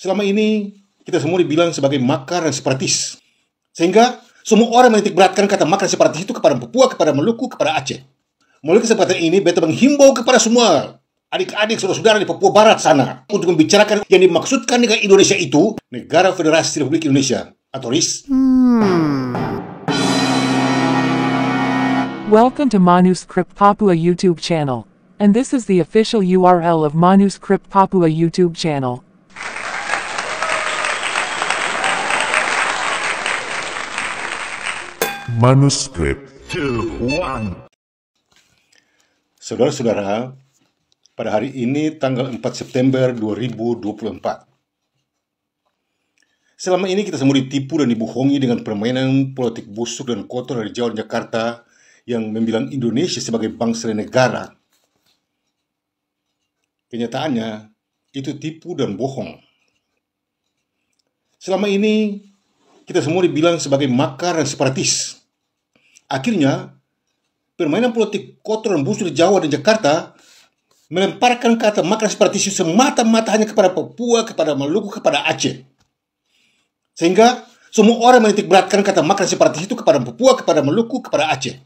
Selama ini kita semua dibilang sebagai makar dan separatis. Sehingga semua orang menitik beratkan kata makar dan separatis itu kepada Papua, kepada Maluku, kepada Aceh. Melalui kesempatan ini, beta menghimbau kepada semua adik-adik, saudara-saudara di Papua Barat sana untuk membicarakan yang dimaksudkan dengan Indonesia itu Negara Federasi Republik Indonesia atau RIS. Welcome to Manuscript Papua YouTube channel. And this is the official URL of Manuscript Papua YouTube channel. Manuscript 2-1. Saudara-saudara, pada hari ini tanggal 4 September 2024. Selama ini kita semua ditipu dan dibohongi dengan permainan politik busuk dan kotor dari Jawa dan Jakarta yang membilang Indonesia sebagai bangsa dan negara. Kenyataannya, itu tipu dan bohong. Selama ini, kita semua dibilang sebagai makar dan separatis. Akhirnya, permainan politik kotor dan busuk di Jawa dan Jakarta melemparkan kata makar separatis semata-mata hanya kepada Papua, kepada Maluku, kepada Aceh. Sehingga semua orang menitik beratkan kata makar separatis itu kepada Papua, kepada Maluku, kepada Aceh.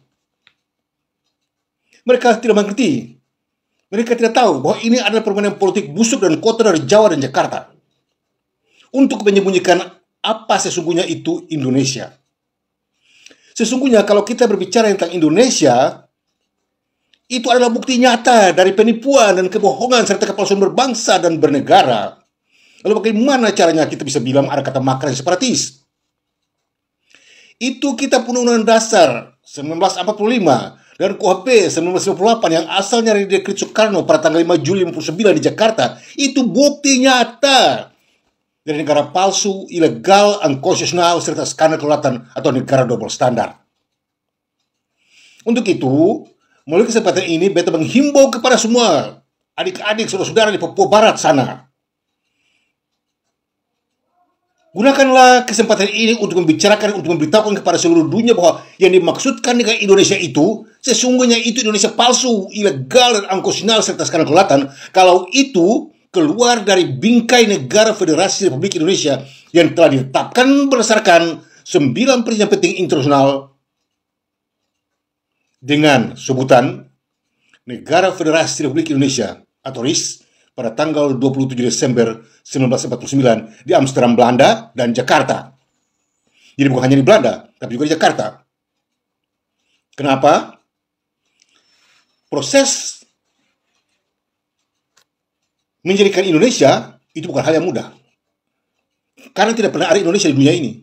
Mereka tidak mengerti. Mereka tidak tahu bahwa ini adalah permainan politik busuk dan kotor dari Jawa dan Jakarta untuk menyembunyikan apa sesungguhnya itu Indonesia. Sesungguhnya kalau kita berbicara tentang Indonesia, itu adalah bukti nyata dari penipuan dan kebohongan serta kepalsuan berbangsa dan bernegara. Lalu bagaimana caranya kita bisa bilang ada kata makar dan separatis? Itu kitab Undang-Undang Dasar 1945 dan KUHP 1998 yang asalnya dari Dekret Soekarno pada tanggal 5 Juli 1959 di Jakarta. Itu bukti nyata dari negara palsu, ilegal, unconstitutional, serta skandal kedaulatan atau negara double standar. Untuk itu, melalui kesempatan ini, beta menghimbau kepada semua adik-adik, saudara-saudara di Papua Barat sana. Gunakanlah kesempatan ini untuk membicarakan, untuk memberitahukan kepada seluruh dunia bahwa yang dimaksudkan dengan Indonesia itu, sesungguhnya itu Indonesia palsu, ilegal, dan unconstitutional, serta skandal kedaulatan. Kalau itu keluar dari bingkai Negara Federasi Republik Indonesia yang telah ditetapkan berdasarkan 9 perjanjian penting internasional dengan sebutan Negara Federasi Republik Indonesia atau RIS pada tanggal 27 Desember 1949 di Amsterdam, Belanda dan Jakarta. Jadi bukan hanya di Belanda, tapi juga di Jakarta. Kenapa? Proses menjadikan Indonesia itu bukan hal yang mudah. Karena tidak pernah ada Indonesia di dunia ini.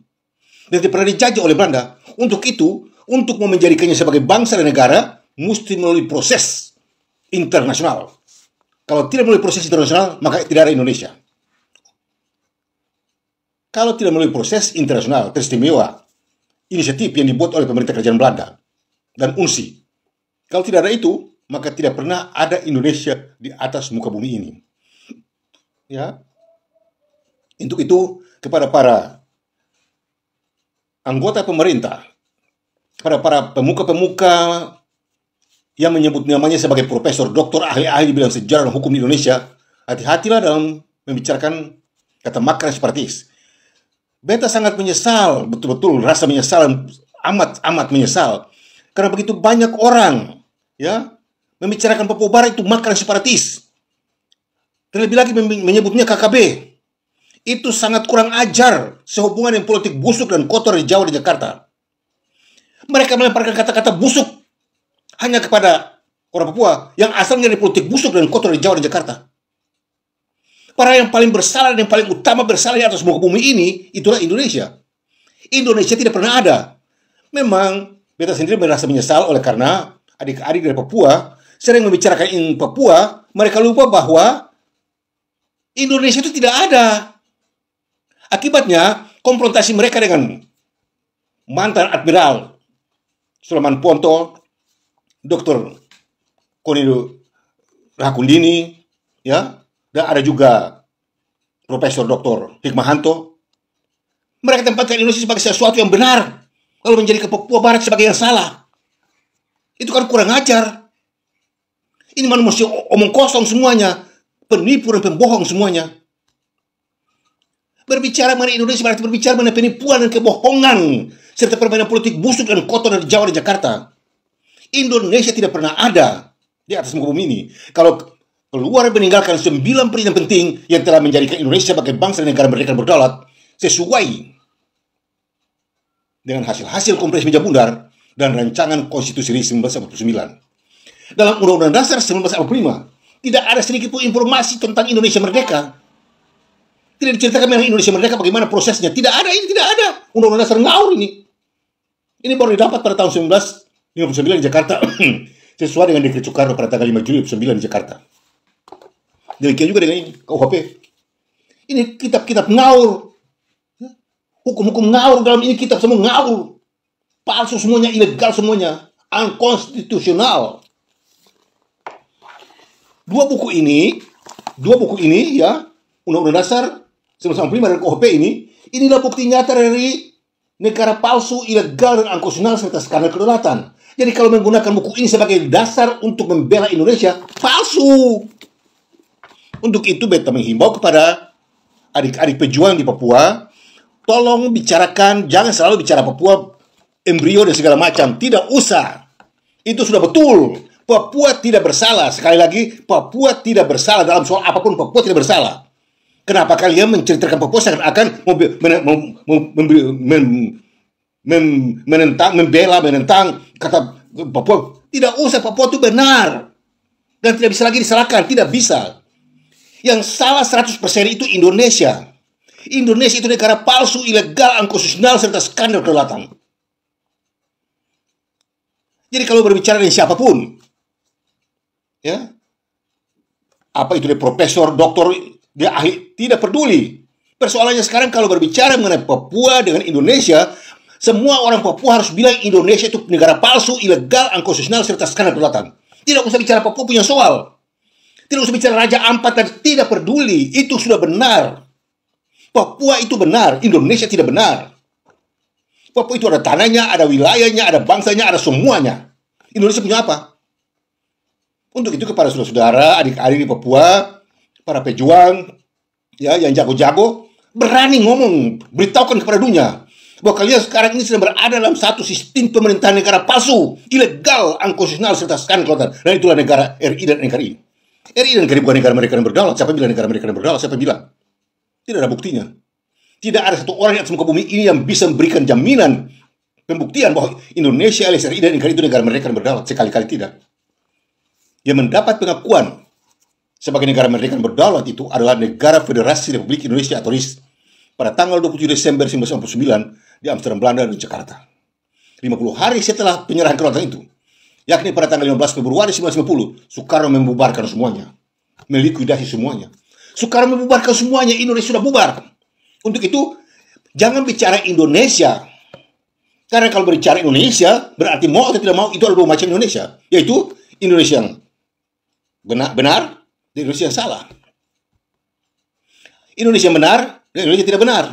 Dan tidak pernah dijajah oleh Belanda. Untuk itu, untuk menjadikannya sebagai bangsa dan negara, mesti melalui proses internasional. Kalau tidak melalui proses internasional, maka tidak ada Indonesia. Kalau tidak melalui proses internasional, teristimewa, inisiatif yang dibuat oleh pemerintah kerajaan Belanda dan UNSI. Kalau tidak ada itu, maka tidak pernah ada Indonesia di atas muka bumi ini. Ya, untuk itu kepada para anggota pemerintah, kepada para pemuka-pemuka yang menyebut namanya sebagai profesor, doktor, ahli-ahli di bidang sejarah dan hukum di Indonesia, hati-hatilah dalam membicarakan kata makar separatis. Beta sangat menyesal, betul-betul rasa menyesal, amat menyesal, karena begitu banyak orang ya membicarakan Papua Barat itu makar separatis. Terlebih lagi menyebutnya KKB. Itu sangat kurang ajar sehubungan dengan politik busuk dan kotor di Jawa dan Jakarta. Mereka melemparkan kata-kata busuk hanya kepada orang Papua yang asalnya dari politik busuk dan kotor di Jawa dan Jakarta. Para yang paling bersalah dan yang paling utama bersalah di atas muka bumi ini, itulah Indonesia. Indonesia tidak pernah ada. Memang, beta sendiri merasa menyesal oleh karena adik-adik dari Papua sering membicarakan Papua, mereka lupa bahwa Indonesia itu tidak ada. Akibatnya, konfrontasi mereka dengan mantan Admiral Sulaiman Ponto, Dr. Konido Rahakundini, ya, dan ada juga Profesor Dr. Hikmahanto. Mereka tempatkan Indonesia sebagai sesuatu yang benar, lalu menjadikan Papua Barat sebagai yang salah. Itu kan kurang ajar. Ini manusia omong kosong semuanya. Penipu dan pembohong semuanya. Berbicara mengenai Indonesia berarti berbicara mengenai penipuan dan kebohongan serta permainan politik busuk dan kotor dari Jawa dan Jakarta. Indonesia tidak pernah ada di atas muka bumi ini kalau keluar meninggalkan 9 prinsip penting yang telah menjadikan Indonesia sebagai bangsa dan negara merdeka dan berdaulat sesuai dengan hasil-hasil kompres meja bundar dan rancangan konstitusi 1949. Dalam Undang-Undang Dasar 1945 tidak ada sedikit pun informasi tentang Indonesia merdeka. Tidak diceritakan mengenai Indonesia merdeka bagaimana prosesnya. Tidak ada, ini tidak ada. Undang-Undang Dasar ngawur ini. Ini baru didapat pada tahun 1959 di Jakarta sesuai dengan Dekret Soekarno pada tanggal 5 Juli 1959 di Jakarta. Demikian juga dengan ini KUHP. Ini kitab-kitab ngawur. Hukum-hukum ngawur dalam ini kitab semua ngawur. Palsu semuanya, ilegal semuanya, unkonstitusional. Dua buku ini ya, Undang-Undang Dasar 1945 dan KUHP inilah bukti nyata dari negara palsu, ilegal, dan unkonstitusional serta skandal kedaulatan. Jadi kalau menggunakan buku ini sebagai dasar untuk membela Indonesia, palsu. Untuk itu beta menghimbau kepada adik-adik pejuang di Papua, tolong bicarakan, jangan selalu bicara Papua, embrio dan segala macam. Tidak usah. Itu sudah betul. Papua tidak bersalah. Sekali lagi, Papua tidak bersalah dalam soal apapun. Papua tidak bersalah. Kenapa kalian menceritakan Papua seakan-akan menentang kata Papua? Tidak usah, Papua itu benar. Dan tidak bisa lagi disalahkan. Tidak bisa. Yang salah 100% itu Indonesia. Indonesia itu negara palsu, ilegal, unkonstitusional, serta skandal kedaulatan. Jadi kalau berbicara dengan siapapun, ya, apa itu dia profesor, doktor, dia ahli, tidak peduli. Persoalannya sekarang kalau berbicara mengenai Papua dengan Indonesia, semua orang Papua harus bilang Indonesia itu negara palsu, ilegal, unkonstitusional, serta skandal kedaulatan. Tidak usah bicara Papua punya soal. Tidak usah bicara Raja Ampat dan tidak peduli. Itu sudah benar. Papua itu benar, Indonesia tidak benar. Papua itu ada tanahnya, ada wilayahnya, ada bangsanya, ada semuanya. Indonesia punya apa? Untuk itu kepada saudara-saudara, adik-adik di Papua, para pejuang, ya, yang jago-jago, berani ngomong, beritahukan kepada dunia bahwa kalian sekarang ini sedang berada dalam satu sistem pemerintahan negara palsu, ilegal, unkonstitusional, serta skandal kedaulatan. Dan itulah negara RI dan NKRI. RI dan NKRI bukan negara mereka yang berdaulat. Siapa bilang negara mereka yang berdaulat? Siapa bilang? Tidak ada buktinya. Tidak ada satu orang di atas muka bumi ini yang bisa memberikan jaminan pembuktian bahwa Indonesia, RI dan NKRI itu negara mereka yang berdaulat. Sekali-kali tidak. Yang mendapat pengakuan sebagai negara merdeka dan berdaulat itu adalah Negara Federasi Republik Indonesia atau RIS pada tanggal 27 Desember 1949 di Amsterdam, Belanda dan Jakarta. 50 hari setelah penyerahan kedaulatan itu, yakni pada tanggal 15 Februari 1950, Soekarno membubarkan semuanya, melikuidasi semuanya. Soekarno membubarkan semuanya, Indonesia sudah bubar. Untuk itu, jangan bicara Indonesia. Karena kalau berbicara Indonesia, berarti mau atau tidak mau, itu ada dua macam Indonesia. Yaitu Indonesia yang benar dan Indonesia yang salah. Indonesia yang benar dan Indonesia tidak benar.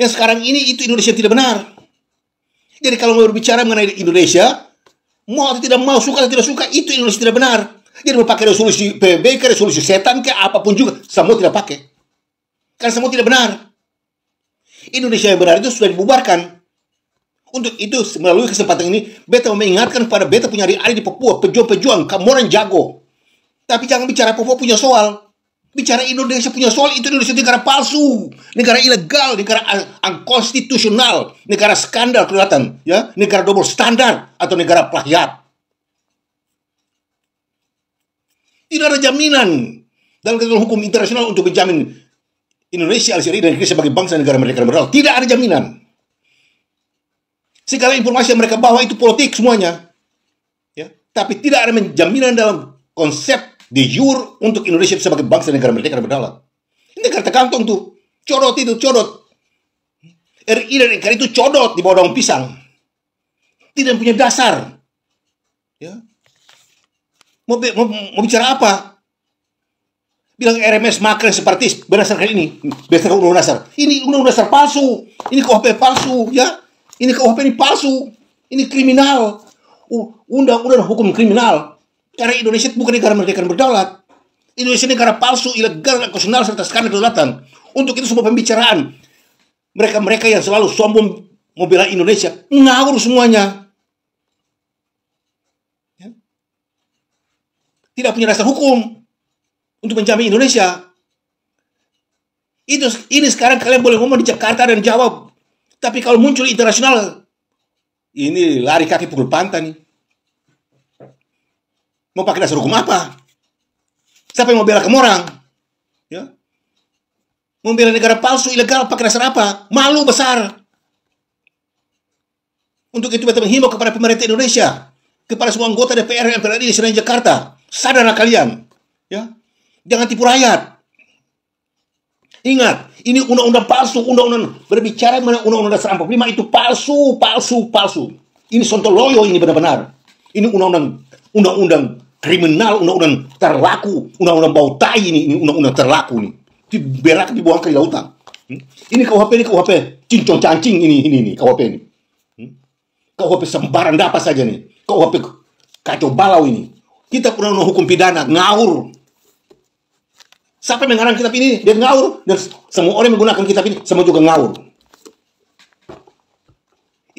Yang sekarang ini itu Indonesia yang tidak benar. Jadi kalau mau berbicara mengenai Indonesia, mau atau tidak mau, suka atau tidak suka, itu Indonesia tidak benar. Jadi mau pakai resolusi PBB, resolusi setan, ke apapun juga, semua tidak pakai. Karena semua tidak benar. Indonesia yang benar itu sudah dibubarkan. Untuk itu, melalui kesempatan ini, beta mengingatkan pada beta punya adik-adik di Papua, pejuang-pejuang, kamu orang jago. Tapi jangan bicara Papua punya soal. Bicara Indonesia punya soal, itu Indonesia negara palsu, negara ilegal, negara unkonstitusional, negara skandal kedaulatan, ya, negara double standar atau negara plagiat. Tidak ada jaminan dalam ketentuan hukum internasional untuk menjamin Indonesia, RI dan NKRI sebagai bangsa negara merdeka dan berdaulat. Tidak ada jaminan. Segala informasi yang mereka bawa itu politik semuanya, ya. Tapi tidak ada jaminan dalam konsep de jure untuk Indonesia sebagai bangsa negara merdeka dan berdaulat. Ini kartu kantong tuh, codot itu codot. RI dan NKRI itu codot di bawah daun pisang. Tidak punya dasar. Ya. Mau bicara apa? Bilang RMS makar separatis berdasarkan ini, berdasarkan undang-undang dasar. Ini undang-undang dasar palsu. Ini KUHP palsu, ya. Ini KUHP ini palsu. Ini kriminal. Undang-undang hukum kriminal. Karena Indonesia bukan negara merdeka dan berdaulat. Indonesia negara palsu, ilegal, konstitusional serta skandal kedaulatan. Untuk itu semua pembicaraan mereka yang selalu sombong membela Indonesia ngawur semuanya. Ya. Tidak punya dasar hukum untuk menjamin Indonesia. Ini sekarang kalian boleh ngomong di Jakarta dan jawab, tapi kalau muncul internasional, ini lari kaki pukul pantai nih. Mau pakai dasar hukum apa? Siapa yang mau bela kamu orang? Ya. Membela negara palsu, ilegal, pakai dasar apa? Malu besar. Untuk itu kita menghimbau kepada pemerintah Indonesia, kepada semua anggota DPR yang berada di Senayan Jakarta, sadarlah kalian, ya, jangan tipu rakyat. Ingat, ini undang-undang palsu, undang-undang berbicara mengenai undang-undang dasar 45 itu palsu. Ini sontoloyo ini benar-benar. Ini undang-undang kriminal, undang-undang terlaku, undang-undang bau tai ini undang-undang terlaku nih. Diberak, dibuang ke lautan. Ini KUHP cincong cancing ini KUHP ini. KUHP sembaran dapat saja nih. KUHP kacau balau ini. Kita undang-undang hukum pidana ngawur. Siapa yang mengarang kitab ini? Dia ngawur. Dan semua orang yang menggunakan kitab ini semua juga ngawur.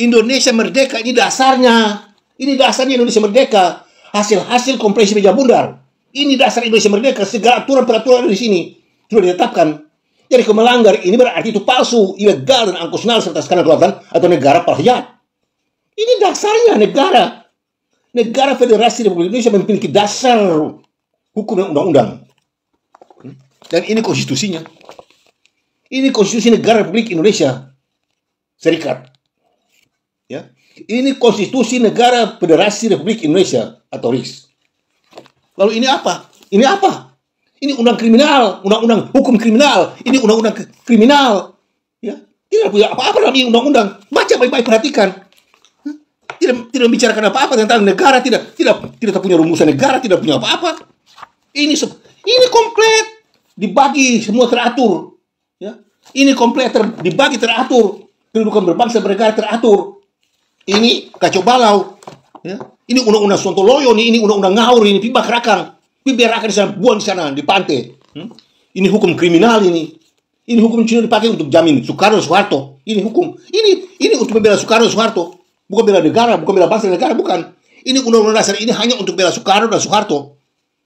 Indonesia merdeka ini dasarnya. Ini dasarnya Indonesia merdeka. Hasil kompresi meja bundar. Ini dasar Indonesia merdeka. Segala aturan-peraturan di sini sudah ditetapkan. Jadi kalau melanggar ini berarti itu palsu, ilegal dan angkusnal serta skandal kedaulatan atau negara pelayan. Ini dasarnya negara. Negara Federasi Republik Indonesia memiliki dasar hukum dan undang-undang. Dan ini konstitusinya. Ini konstitusi negara Republik Indonesia Serikat. Ya. Ini konstitusi negara Federasi Republik Indonesia atau RIS. Lalu ini apa? Ini apa? Ini undang kriminal, undang-undang hukum kriminal. Ini undang-undang kriminal. Ya. Tidak punya apa-apa dalam ini undang-undang. Baca baik-baik, perhatikan. Tidak membicarakan apa-apa tentang negara, tidak punya rumusan negara, tidak punya apa-apa. Ini komplit dibagi, semua teratur. Ya. Ini komplit dibagi, teratur. Kedudukan berbangsa bernegara teratur. Ini kacau balau. Ya. Ini undang-undang sontoloyo, ini undang-undang ngawur, ini pibak rakang. Biar akan di sana, buang di sana, di pantai. Ini hukum kriminal ini. Ini hukum cuma dipakai untuk jamin Soekarno Soeharto. Ini hukum. Ini untuk membela Soekarno Soeharto. Bukan bela negara, bukan bela bangsa negara, bukan. Ini undang-undang dasar ini hanya untuk bela Soekarno dan Soeharto.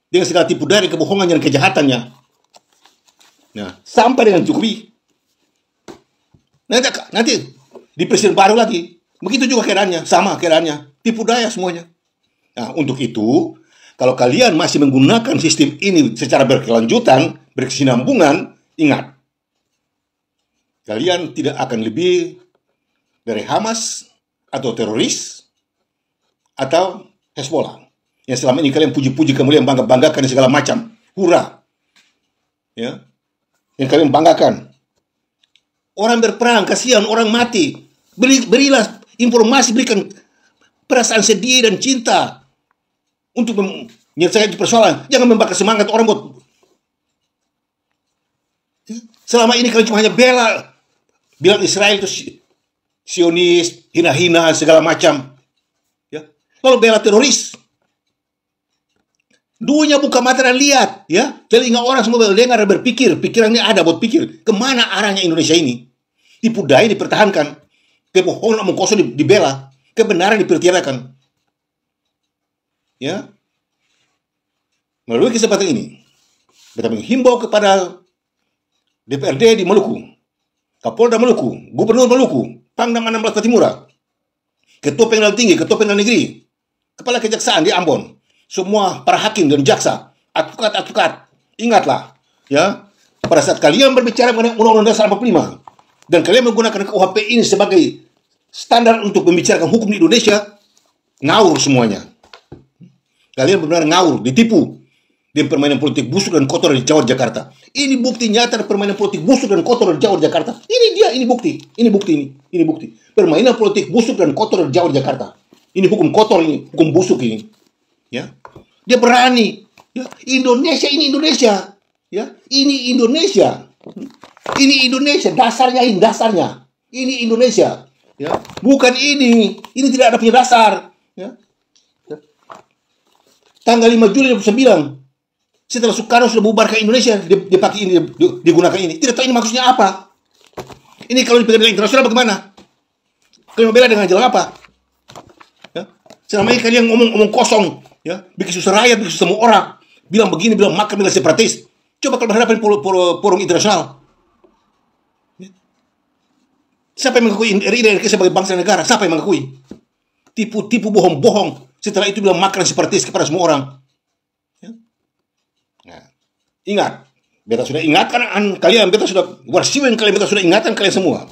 Dengan segala tipu daya, kebohongan dan kejahatannya. Nah, sampai dengan Jokowi. Nanti di presiden baru lagi. Begitu juga keadaannya, sama keadaannya. Tipu daya semuanya. Nah, untuk itu, kalau kalian masih menggunakan sistem ini secara berkelanjutan, berkesinambungan, ingat, kalian tidak akan lebih dari Hamas atau teroris atau Hezbollah yang selama ini kalian puji-puji, kemudian bangga-banggakan segala macam, hura, ya, yang kalian banggakan. Orang berperang, kasihan, orang mati, berilah informasi, berikan perasaan sedih dan cinta untuk menyelesaikan persoalan. Jangan membakar semangat orang buat. Selama ini kalian cuma hanya bilang Israel itu Sionis, hina-hina, segala macam. Ya. Lalu bela teroris. Dunia buka mata dan lihat. Ya. Telinga orang semua dengar dan berpikir. Pikirannya ada buat pikir. Kemana arahnya Indonesia ini? Tipu daya dipertahankan. Kebohongan omong kosong dibela. Kebenaran dipertiadakan. Ya. Melalui kesempatan ini, kita menghimbau kepada DPRD di Maluku, Kapolda Maluku, Gubernur Maluku, Pangdam 16 Patimura, Ketua Pengadilan Tinggi, Ketua Pengadilan Negeri, Kepala Kejaksaan di Ambon, semua para hakim dan jaksa, advokat, ingatlah, ya, pada saat kalian berbicara mengenai Undang-Undang Dasar 45 dan kalian menggunakan KUHP ini sebagai standar untuk membicarakan hukum di Indonesia, ngawur semuanya. Kalian benar-benar ngawur, ditipu di permainan politik busuk dan kotor di Jawa Jakarta. Ini bukti nyata permainan politik busuk dan kotor di Jawa Jakarta. Ini dia, ini bukti. Ini bukti. Permainan politik busuk dan kotor di Jawa Jakarta. Ini hukum kotor ini, hukum busuk ini. Ya. Dia berani. Ya. Indonesia ini Indonesia. Ya. Ini Indonesia. Ini Indonesia, dasarnya. Ini Indonesia. Ya. Bukan ini. Ini tidak ada punya dasar. Ya. Tanggal 5 Juli 2009. Setelah Soekarno sudah bubarkan Indonesia, dia pakai ini, digunakan ini. Tidak tahu ini maksudnya apa. Ini kalau dipegang dengan internasional bagaimana? Kalian bela dengan jalan apa? Ya. Selama ini kalian ngomong kosong, ya, bikin susah rakyat, bikin susah semua orang. Bilang begini, bilang makar, bilang separatis. Coba kalau berhadapan forum internasional. Ya. Siapa yang mengakui RI dan RI sebagai bangsa negara? Siapa yang mengakui? Tipu-tipu, bohong-bohong. Setelah itu bilang makar dan separatis kepada semua orang. Ingat, beta sudah ingatkan kalian, beta sudah warsiwen kalian, beta sudah ingatkan kalian semua.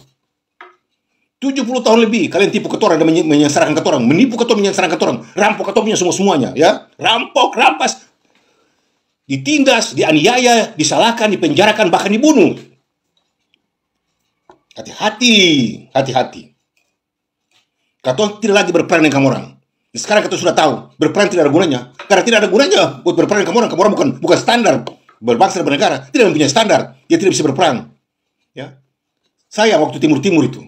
70 tahun lebih kalian tipu ketorang dan menyengsarakan ketorang, menipu ketorang, menyengsarakan ketorang, rampok ketorangnya semuanya, ya, rampok, rampas, ditindas, dianiaya, disalahkan, dipenjarakan, bahkan dibunuh. Hati-hati, hati-hati. Katorang tidak lagi berperan dengan kamu orang. Sekarang kita sudah tahu berperan tidak ada gunanya, karena tidak ada gunanya buat berperan dengan kamu orang bukan standar. Berbangsa dan bernegara tidak mempunyai standar, dia tidak bisa berperang. Ya, saya waktu timur itu,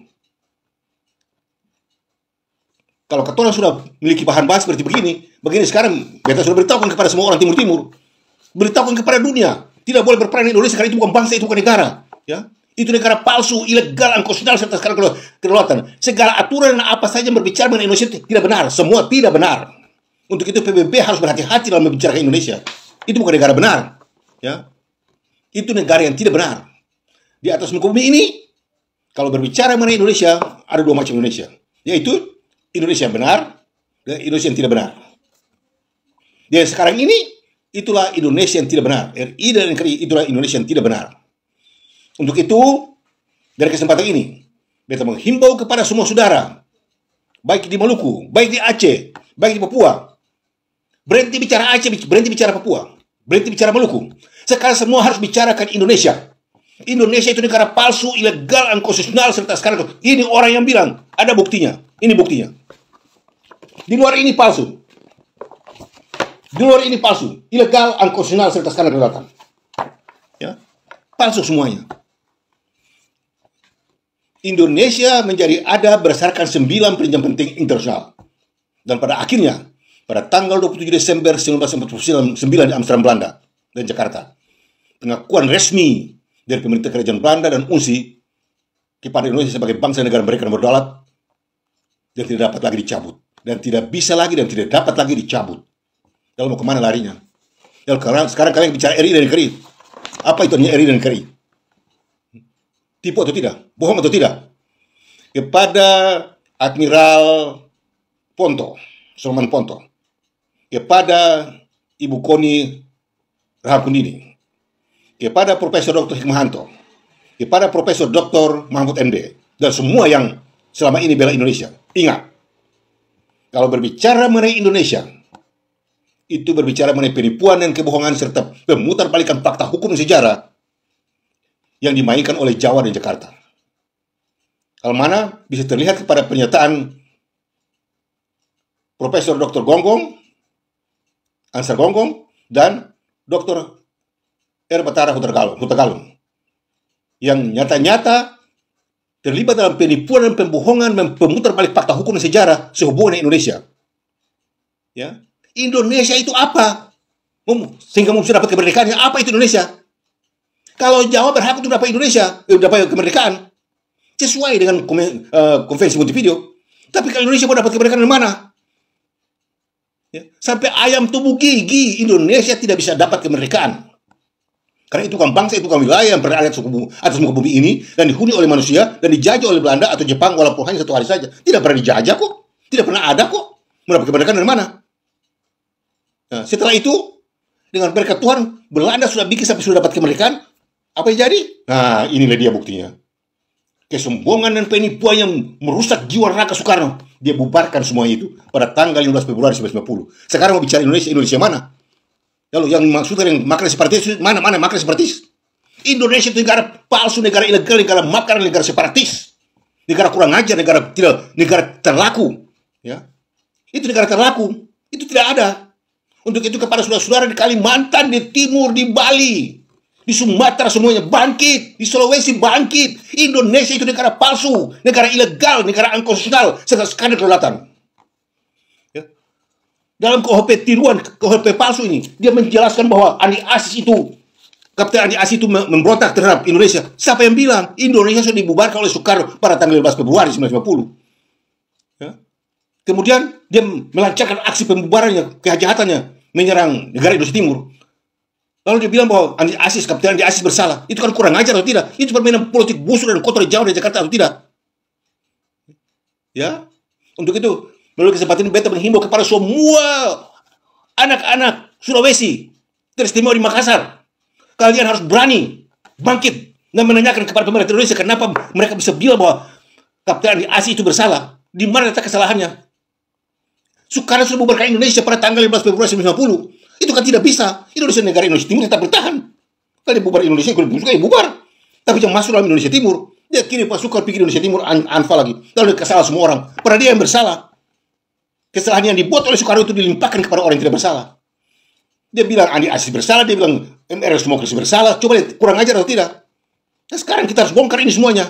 kalau ketorang sudah memiliki bahan bahas seperti begini sekarang beta sudah beritahukan kepada semua orang timur, beritahukan kepada dunia, tidak boleh berperang di Indonesia karena itu bukan bangsa, itu bukan negara. Ya, itu negara palsu, ilegal, unconstitutional serta sekarang kedaulatan. Segala aturan apa saja yang berbicara mengenai Indonesia tidak benar, semua tidak benar. Untuk itu PBB harus berhati-hati dalam membicarakan Indonesia. Itu bukan negara benar. Ya, itu negara yang tidak benar. Di atas muka bumi ini, kalau berbicara mengenai Indonesia, ada dua macam Indonesia, yaitu Indonesia yang benar dan Indonesia yang tidak benar. Dan sekarang ini, itulah Indonesia yang tidak benar. RI dan NKRI itulah Indonesia yang tidak benar. Untuk itu, dari kesempatan ini, beta menghimbau kepada semua saudara, baik di Maluku, baik di Aceh, baik di Papua, berhenti bicara Aceh, berhenti bicara Papua, berhenti bicara Maluku. Sekarang semua harus bicarakan Indonesia. Indonesia itu negara palsu, ilegal, unconstitutional, serta sekarang ini orang yang bilang, ada buktinya. Ini buktinya. Di luar ini palsu. Di luar ini palsu, ilegal, unconstitutional, serta sekarang kedaulatan. Ya, palsu semuanya. Indonesia menjadi ada berdasarkan 9 perjanjian penting internasional. Dan pada akhirnya, pada tanggal 27 Desember 1949 di Amsterdam, Belanda dan Jakarta, pengakuan resmi dari pemerintah kerajaan Belanda dan UNSI kepada Indonesia sebagai bangsa negara mereka yang berdaulat dan tidak dapat lagi dicabut, dan tidak bisa lagi dan tidak dapat lagi dicabut. Lalu mau kemana larinya? Sekarang kalian bicara RI dan NKRI. Apa itu RI dan NKRI? Tipu atau tidak? Bohong atau tidak? Kepada Admiral Ponto, Solomon Ponto, kepada Ibu Koni Rahakundini, kepada Profesor Dr. Hikmahanto, kepada Profesor Dr. Mahfud MD, dan semua yang selama ini bela Indonesia. Ingat, kalau berbicara mengenai Indonesia, itu berbicara mengenai penipuan dan kebohongan serta pemutarbalikan fakta hukum sejarah yang dimainkan oleh Jawa dan Jakarta. Hal mana bisa terlihat kepada pernyataan Profesor Dr. Gonggong, Ansar Gonggong, dan Dr. R. Batara Hutagalung yang nyata-nyata terlibat dalam penipuan dan pembohongan dan pemutar balik fakta hukum dan sejarah sehubungan dengan Indonesia. Ya, Indonesia itu apa? Sehingga bisa dapat kemerdekaannya. Apa itu Indonesia? Kalau Jawa berhak untuk dapat dapat kemerdekaan sesuai dengan konvensi Montevideo. Tapi kalau Indonesia mau dapat kemerdekaan dari mana? Ya, sampai ayam tubuh gigi Indonesia tidak bisa dapat kemerdekaan. Karena itu kan bangsa, itu kan wilayah yang berada atas muka bumi ini dan dihuni oleh manusia dan dijajah oleh Belanda atau Jepang walaupun hanya 1 hari saja. Tidak pernah dijajah kok. Tidak pernah ada kok. Mendapat kemerdekaan dari mana? Nah, setelah itu dengan berkat Tuhan Belanda sudah bikin sampai sudah dapat kemerdekaan. Apa yang jadi? Nah, inilah dia buktinya. Kesombongan dan penipuan yang merusak jiwa raga Soekarno. Dia bubarkan semua itu pada tanggal 15 Februari 1950. Sekarang mau bicara Indonesia mana? Lalu yang maksudnya yang makar separatis, mana makar separatis? Indonesia itu negara palsu, negara ilegal, negara makar, negara separatis. Negara kurang ajar, negara terlaku. Ya. Itu negara terlaku. Itu tidak ada. Untuk itu kepada saudara-saudara di Kalimantan, di Timur, di Bali, di Sumatera semuanya bangkit, di Sulawesi bangkit. Indonesia itu negara palsu, negara ilegal, negara unconstitutional, sekarang kedaulatan. Ya. dalam KUHP tiruan, KUHP palsu ini, dia menjelaskan bahwa Andi Aziz itu, Kapten Andi Aziz itu memberontak terhadap Indonesia. Siapa yang bilang? Indonesia sudah dibubarkan oleh Soekarno pada tanggal 15 Februari 1950. Ya. Kemudian dia melancarkan aksi pembubarannya, kejahatannya, menyerang negara Indonesia Timur. Lalu dia bilang bahwa Andi Aziz, Kapten Andi Aziz bersalah. Itu kan kurang ajar atau tidak? Itu permainan politik busuk dan kotor jauh dari Jakarta atau tidak? Ya, untuk itu melalui kesempatan ini beta menghimbau kepada semua anak-anak Sulawesi, teristimewa di Makassar. Kalian harus berani bangkit dan menanyakan kepada pemerintah Indonesia kenapa mereka bisa bilang bahwa Kapten Andi Aziz itu bersalah. Di mana letak kesalahannya? Soekarno sudah membubarkan Indonesia pada tanggal 15 Februari 1950. Itu kan tidak bisa. Indonesia, negara Indonesia Timur tetap bertahan. Kalau dia bubar Indonesia, kalau dia suka ya bubar. Tapi yang masuk dalam Indonesia Timur, dia kini Pak Soekarno pikir Indonesia Timur anfa lagi. Lalu dia kesalahan semua orang. Padahal dia yang bersalah. Kesalahan yang dibuat oleh Soekarno itu dilimpahkan kepada orang yang tidak bersalah. Dia bilang Andi Aziz bersalah, dia bilang MRS Demokrasi bersalah. Coba lihat, kurang ajar atau tidak? Nah, sekarang kita harus bongkar ini semuanya.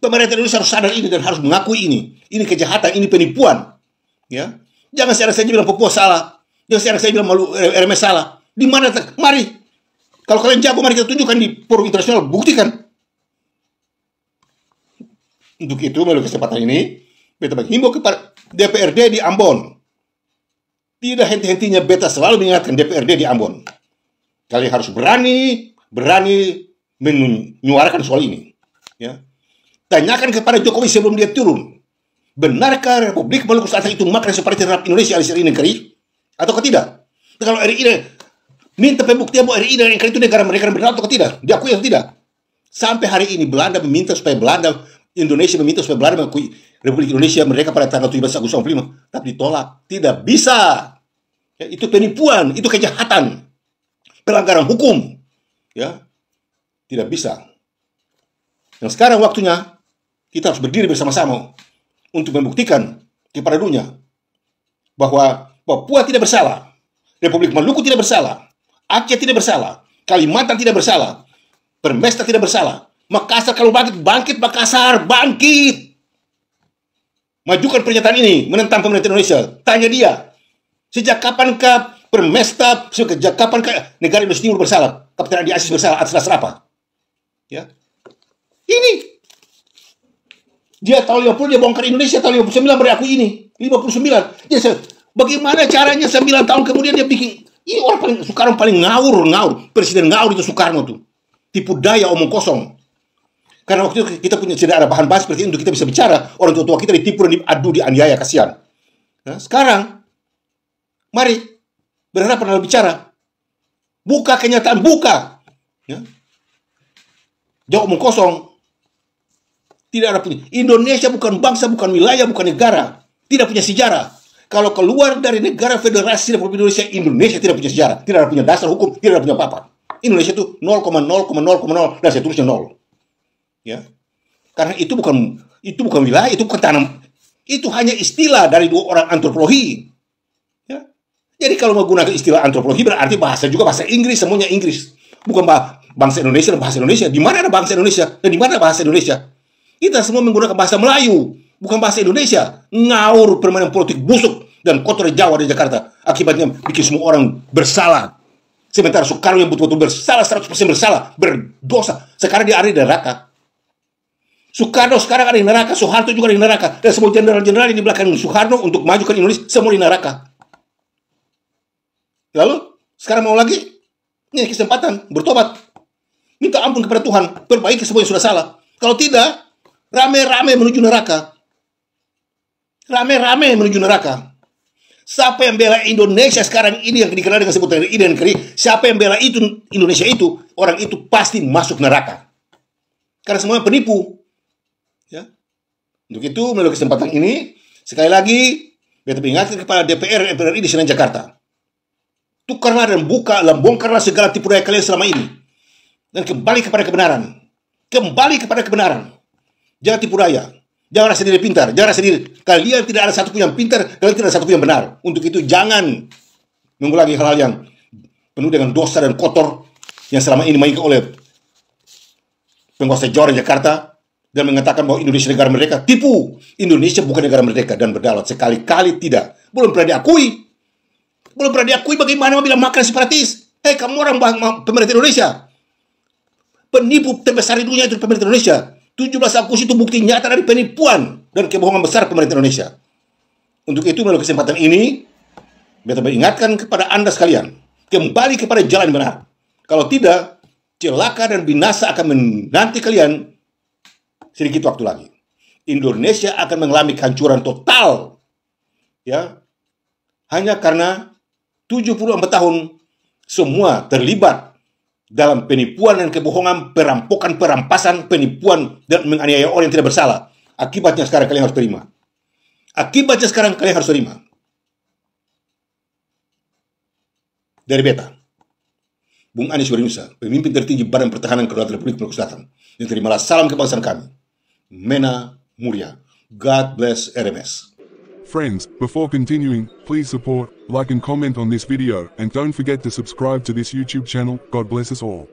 Pemerintah Indonesia harus sadar ini dan harus mengakui ini. Ini kejahatan, ini penipuan. Ya, jangan sekarang saja bilang Papua salah. Jangan sekarang saya bilang malu RMS salah. Di mana? Mari. Kalau kalian jago, mari kita tunjukkan di forum internasional. Buktikan. Untuk itu, melalui kesempatan ini, beta menghimbau kepada DPRD di Ambon. Tidak henti-hentinya beta selalu mengingatkan DPRD di Ambon. Kalian harus berani menyuarakan soal ini. Ya. Tanyakan kepada Jokowi sebelum dia turun. Benarkah Republik Maluku Selatan itu makna seperti terhadap Indonesia alias RI negeri? Atau tidak? Kalau RI minta pembuktian bahwa RI dan NKRI itu negara mereka benar atau tidak? Diakui atau tidak? Sampai hari ini Belanda meminta supaya Indonesia meminta supaya Belanda mengakui Republik Indonesia mereka pada tanggal 17 Agustus 1945. Tapi ditolak. Tidak bisa. Ya, itu penipuan. Itu kejahatan. Pelanggaran hukum. Ya, tidak bisa. Dan sekarang waktunya kita harus berdiri bersama-sama untuk membuktikan kepada dunia bahwa Papua tidak bersalah, Republik Maluku tidak bersalah, Aceh tidak bersalah, Kalimantan tidak bersalah, Permesta tidak bersalah. Makassar kalau bangkit Makassar, bangkit. Majukan pernyataan ini menentang pemerintah Indonesia. Tanya dia, sejak kapankah Permesta, sejak kapankah negara Indonesia Timur bersalah? Kapten Andi Aziz bersalah atas dasar apa? Ya, ini dia tahun 50 dia bongkar Indonesia, tahun 59 beriakui ini, 59. Dia bagaimana caranya 9 tahun kemudian dia bikin ini orang paling Soekarno paling ngawur, Presiden ngawur itu Soekarno tuh. Tipu daya, omong kosong. Karena waktu itu kita punya tidak ada bahan bahas seperti itu untuk kita bisa bicara. Orang tua kita ditipu dan diadu, dianiaya, kasihan. Nah, sekarang mari berhadapan dalam bicara. Buka kenyataan, buka. Ya. Jauh omong kosong. Tidak ada punya. Indonesia bukan bangsa, bukan wilayah, bukan negara. Tidak punya sejarah. Kalau keluar dari negara federasi Republik Indonesia, Indonesia tidak punya sejarah. Tidak ada punya dasar hukum, tidak ada punya apa-apa. Indonesia itu 0,0,0,0 dan seterusnya 0. Ya. Karena itu bukan wilayah, itu bukan tanam. Itu hanya istilah dari dua orang antropologi. Ya. Jadi kalau menggunakan istilah antropologi berarti bahasa juga bahasa Inggris, semuanya Inggris. Bukan bangsa Indonesia dan bahasa Indonesia. Di mana ada bangsa Indonesia dan di mana bahasa Indonesia? Kita semua menggunakan bahasa Melayu, bukan bahasa Indonesia. Ngawur permainan politik busuk dan kotor Jawa di Jakarta. Akibatnya bikin semua orang bersalah. Sementara Soekarno yang betul-betul bersalah, 100% bersalah, berdosa. Sekarang dia ada di neraka. Soekarno sekarang ada di neraka, Soeharto juga ada di neraka. Dan semua jenderal-jenderal yang di belakang Soekarno untuk majukan Indonesia, semua di neraka. Lalu, sekarang mau lagi? Ini kesempatan, bertobat. Minta ampun kepada Tuhan, perbaiki semua yang sudah salah. Kalau tidak, rame-rame menuju neraka. Rame-rame menuju neraka. Siapa yang bela Indonesia sekarang ini yang dikenal dengan sebutan RI dan NKRI, siapa yang bela itu Indonesia itu, orang itu pasti masuk neraka. Karena semuanya penipu. Ya. Untuk itu, melalui kesempatan ini, sekali lagi, kita ingatkan kepada DPR RI di Senayan Jakarta. Tukarlah dan bongkarlah segala tipu daya kalian selama ini. Dan kembali kepada kebenaran. Kembali kepada kebenaran. Jangan tipu daya. Jangan rasa diri pintar. Jangan rasa diri. Kalian tidak ada satu pun yang pintar. Kalian tidak ada satu pun yang benar. Untuk itu jangan mengulangi hal-hal yang penuh dengan dosa dan kotor yang selama ini dimainkan oleh penguasa Jawa dan Jakarta dan mengatakan bahwa Indonesia negara merdeka. Tipu. Indonesia bukan negara merdeka dan berdaulat. Sekali-kali tidak. Belum pernah diakui. Belum pernah diakui, bagaimana bilang makan separatis. Hei, kamu orang pemerintah Indonesia. Penipu terbesar di dunia itu pemerintah Indonesia. 17 Agustus itu bukti nyata dari penipuan dan kebohongan besar pemerintah Indonesia. Untuk itu, melalui kesempatan ini, beta ingatkan kepada Anda sekalian, kembali kepada jalan benar. Kalau tidak, celaka dan binasa akan menanti kalian sedikit waktu lagi. Indonesia akan mengalami kehancuran total, ya, hanya karena 74 tahun semua terlibat dalam penipuan dan kebohongan, perampokan, perampasan, penipuan, dan menganiaya orang yang tidak bersalah. Akibatnya sekarang kalian harus terima. Akibatnya sekarang kalian harus terima. Dari beta, Bung Anies Warinusa, pemimpin tertinggi Badan Pertahanan Kedaulatan Republik Maluku Selatan, yang terimalah salam kebangsaan kami. Mena Muria. God bless RMS. Friends, before continuing, please support, like and comment on this video, and don't forget to subscribe to this YouTube channel. God bless us all.